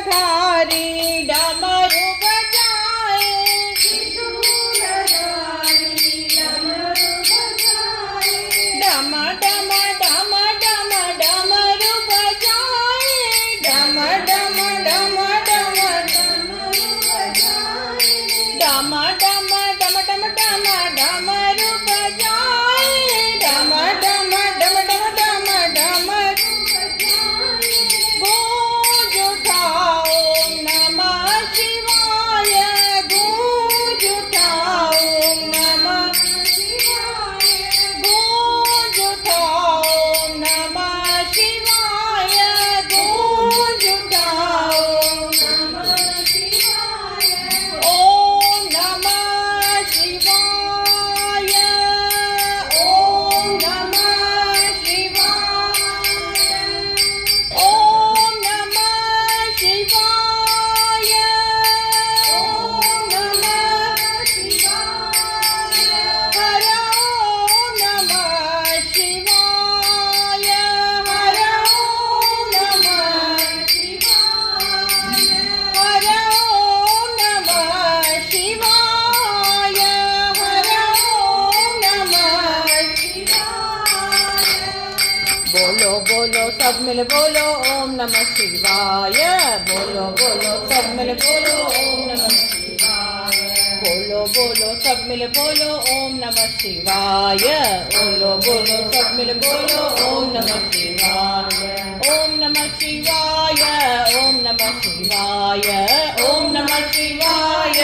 त्रिशूलधारी डमरू बजाए, डम डम डम डम डमरू बजाए, डम डम डम डम डम डम डम डम डम डमरू बजाए, डम डम डम डम डम डमरू गूंज उठा ओम नमः शिवाय, गूंज उठा ओम नमः शिवाय, गूंज उठा ओम नमः शिवाय, गूंज उठा ओम नमः शिवाय, ओम नमः शिवाय, ओम नमः शिवाय, ओम नमः शिवाय, ओम नमः शिवाय, हर ओम नमः शिवाय, हर ओम नमः शिवाय, हर ओम नमः शिवाय, हर ओम नमः शिवाय। बोलो बोलो सब मिल बोलो ओम नमः शिवाय, बोलो बोलो सब मिल बोलो ओम नमः शिवाय, बोलो बोलो सब मिल बोलो ओम नमः शिवाय, बोलो बोलो सब मिल बोलो ओम नमः शिवाय, ओम नमः शिवाय, ओम नमः शिवाय, ओम नमः शिवाय,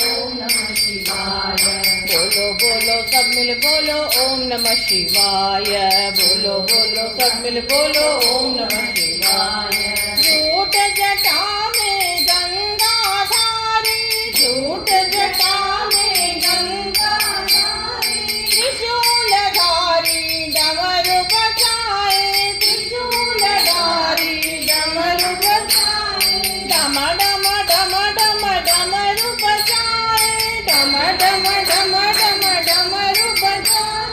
ओम नमः शिवाय, बोलो बोलो सब मिल बोलो ओम नमः शिवाय, बोलो बोलो सब मिल बोलो ओम नमः शिवाय। झूठ जटा में गंगाधारी, झूठ जटा में गंगाधारी, त्रिशूलधारी डमरू बजाए, त्रिशूलधारी डमरू बजाए, डम डम डम डम डमरू बजाए, डम डम डम डम डमरू बजाए,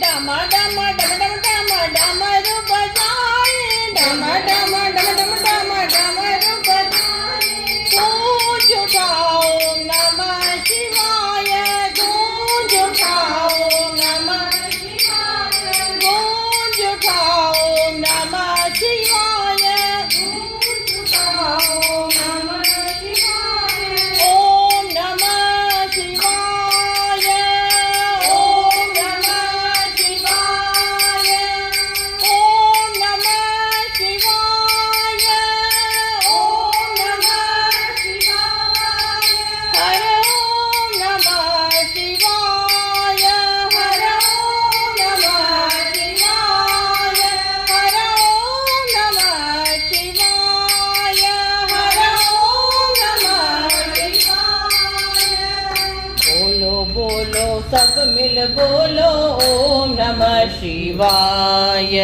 डम डम डम डम डम डमरू बजाए, डम डम डम डम डम डमरू बजाए, गूंज उठा ओम नमः शिवाय, गूंज उठा ओम नमः शिवाय, गूंज उठा ओम नमः शिवाय, गूंज उठा ओम नमः शिवाय, ओम नमः शिवाय, ओम नमः शिवाय, ओम नमः शिवाय, ओम नमः शिवाय, हर ओम नमः शिवाय, हर ओम नमः शिवाय, हर ओम नमः शिवाय, हर ओम नमः शिवाय। बोलो बोलो सब मिल बोलो ओम नमः शिवाय।